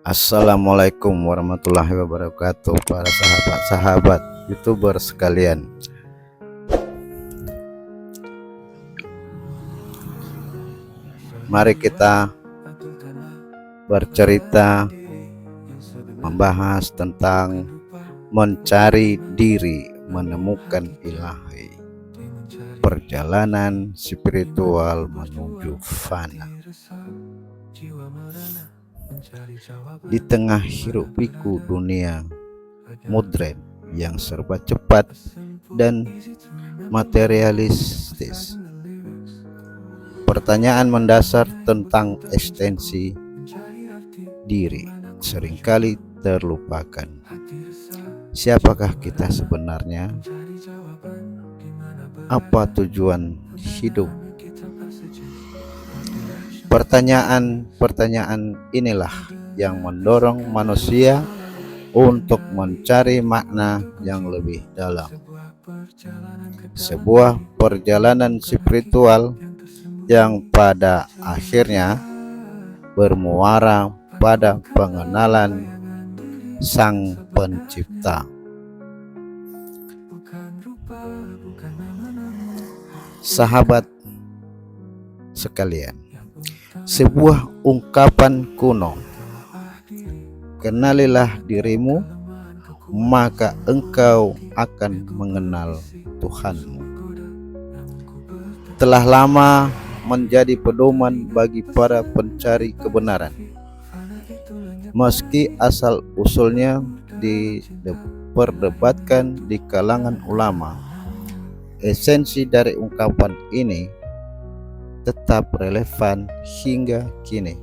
Assalamualaikum warahmatullahi wabarakatuh, para sahabat-sahabat YouTuber sekalian. Mari kita bercerita membahas tentang mencari diri, menemukan ilahi, perjalanan spiritual menuju fana. Di tengah hiruk pikuk dunia modern yang serba cepat dan materialistis, pertanyaan mendasar tentang eksistensi diri seringkali terlupakan. Siapakah kita sebenarnya? Apa tujuan hidup? Pertanyaan-pertanyaan inilah yang mendorong manusia untuk mencari makna yang lebih dalam. Sebuah perjalanan spiritual yang pada akhirnya bermuara pada pengenalan Sang Pencipta. Sahabat sekalian, sebuah ungkapan kuno, kenalilah dirimu, maka engkau akan mengenal Tuhanmu, telah lama menjadi pedoman bagi para pencari kebenaran. Meski asal-usulnya diperdebatkan di kalangan ulama, esensi dari ungkapan ini tetap relevan hingga kini.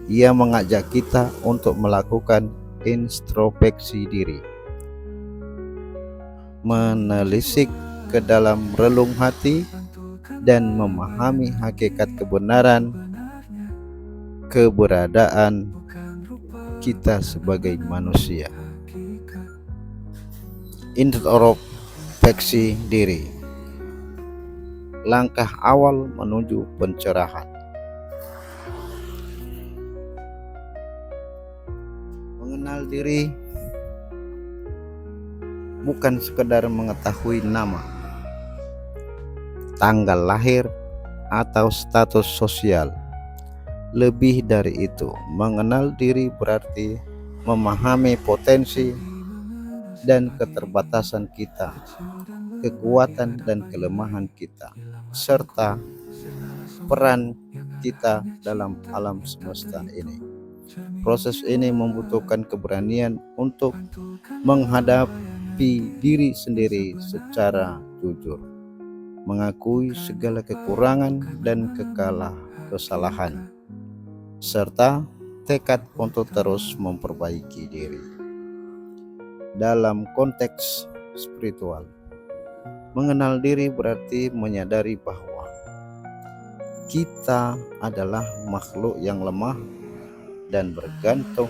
Ia mengajak kita untuk melakukan introspeksi diri, menelisik ke dalam relung hati, dan memahami hakikat keberadaan kita sebagai manusia. Introspeksi diri, langkah awal menuju pencerahan. Mengenal diri bukan sekedar mengetahui nama, tanggal lahir, atau status sosial. Lebih dari itu, mengenal diri berarti memahami potensi dan keterbatasan kita, kekuatan dan kelemahan kita, serta peran kita dalam alam semesta ini. Proses ini membutuhkan keberanian untuk menghadapi diri sendiri secara jujur, mengakui segala kekurangan dan kesalahan, serta tekad untuk terus memperbaiki diri. Dalam konteks spiritual, mengenal diri berarti menyadari bahwa kita adalah makhluk yang lemah dan bergantung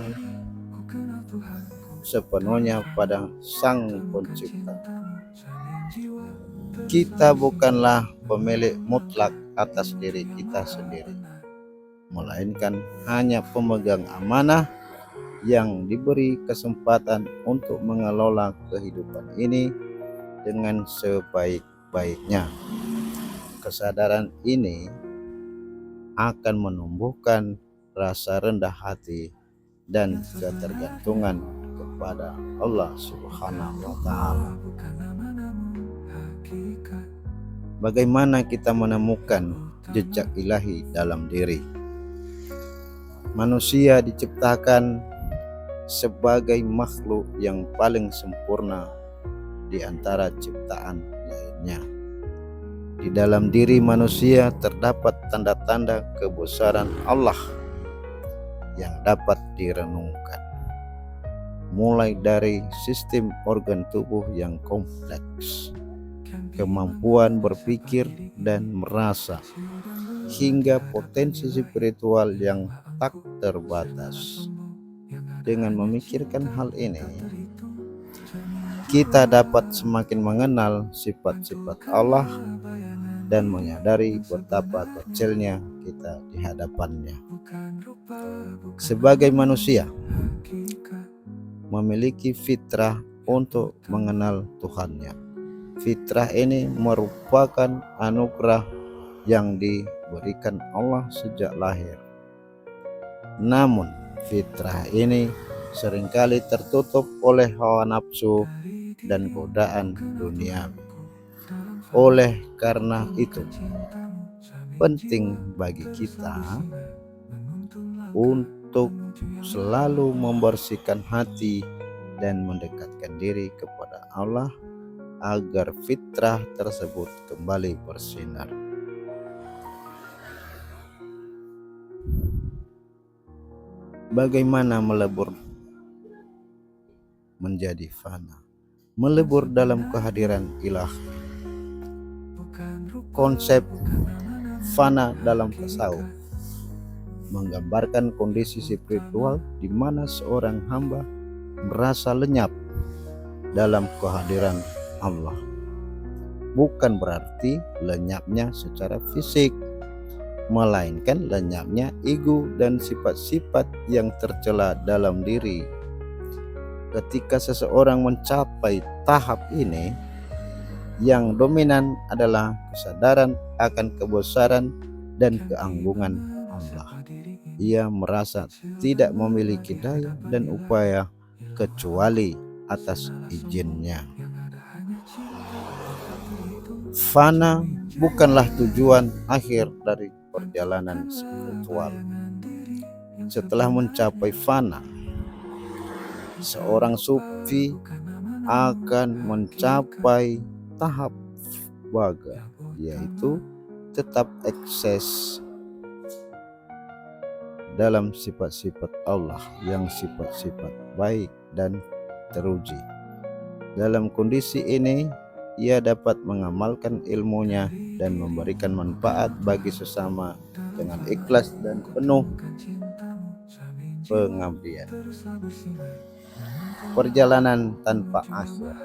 sepenuhnya pada Sang Pencipta. Kita bukanlah pemilik mutlak atas diri kita sendiri, melainkan hanya pemegang amanah yang diberi kesempatan untuk mengelola kehidupan ini dengan sebaik-baiknya. Kesadaran ini akan menumbuhkan rasa rendah hati dan ketergantungan kepada Allah Subhanahu wa Ta'ala. Bagaimana kita menemukan jejak ilahi dalam diri? Manusia diciptakan sebagai makhluk yang paling sempurna di antara ciptaan lainnya. Di dalam diri manusia terdapat tanda-tanda kebesaran Allah yang dapat direnungkan, mulai dari sistem organ tubuh yang kompleks, kemampuan berpikir dan merasa, hingga potensi spiritual yang tak terbatas. Dengan memikirkan hal ini, kita dapat semakin mengenal sifat-sifat Allah dan menyadari betapa kecilnya kita di hadapannya. Sebagai manusia, memiliki fitrah untuk mengenal Tuhannya. Fitrah ini merupakan anugerah yang diberikan Allah sejak lahir. Namun fitrah ini seringkali tertutup oleh hawa nafsu dan godaan dunia. Oleh karena itu, penting bagi kita untuk selalu membersihkan hati dan mendekatkan diri kepada Allah agar fitrah tersebut kembali bersinar. Bagaimana melebur menjadi fana? Melebur dalam kehadiran ilahi. Konsep fana dalam tasawuf menggambarkan kondisi spiritual di mana seorang hamba merasa lenyap dalam kehadiran Allah. Bukan berarti lenyapnya secara fisik, melainkan lenyapnya ego dan sifat-sifat yang tercela dalam diri. Ketika seseorang mencapai tahap ini, yang dominan adalah kesadaran akan kebesaran dan keagungan Allah. Ia merasa tidak memiliki daya dan upaya kecuali atas izinnya. Fana bukanlah tujuan akhir dari perjalanan spiritual. Setelah mencapai fana, seorang sufi akan mencapai tahap baga, yaitu tetap eksis dalam sifat-sifat Allah yang sifat-sifat baik dan teruji. Dalam kondisi ini, ia dapat mengamalkan ilmunya dan memberikan manfaat bagi sesama dengan ikhlas dan penuh pengabdian. Perjalanan tanpa akhir.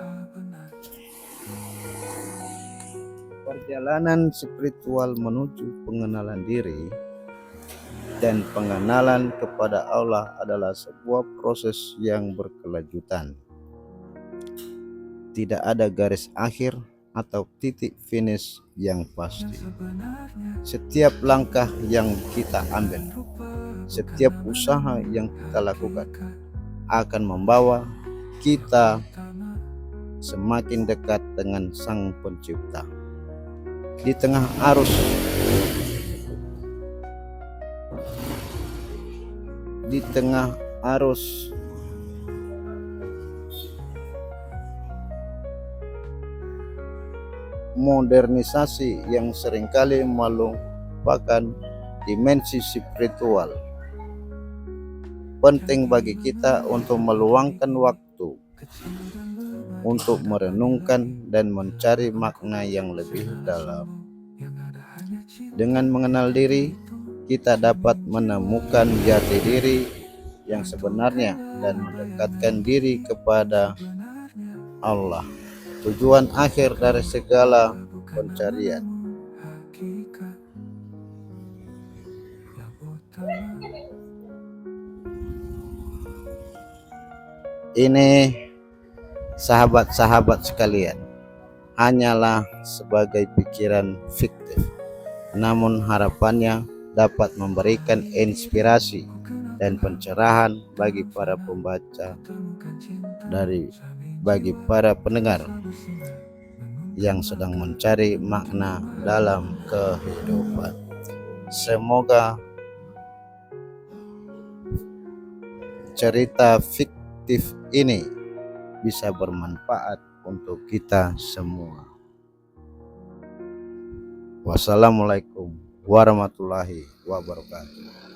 Perjalanan spiritual menuju pengenalan diri dan pengenalan kepada Allah adalah sebuah proses yang berkelanjutan. Tidak ada garis akhir atau titik finish yang pasti. Setiap langkah yang kita ambil, setiap usaha yang kita lakukan akan membawa kita semakin dekat dengan Sang Pencipta. Di tengah arus modernisasi yang seringkali melupakan dimensi spiritual, penting bagi kita untuk meluangkan waktu untuk merenungkan dan mencari makna yang lebih dalam. Dengan mengenal diri, kita dapat menemukan jati diri yang sebenarnya dan mendekatkan diri kepada Allah, tujuan akhir dari segala pencarian. Ini, sahabat-sahabat sekalian, hanyalah sebagai pikiran fiktif, namun harapannya dapat memberikan inspirasi dan pencerahan bagi para pembaca, bagi para pendengar yang sedang mencari makna dalam kehidupan. Semoga cerita fiktif ini bisa bermanfaat untuk kita semua. Wassalamualaikum warahmatullahi wabarakatuh.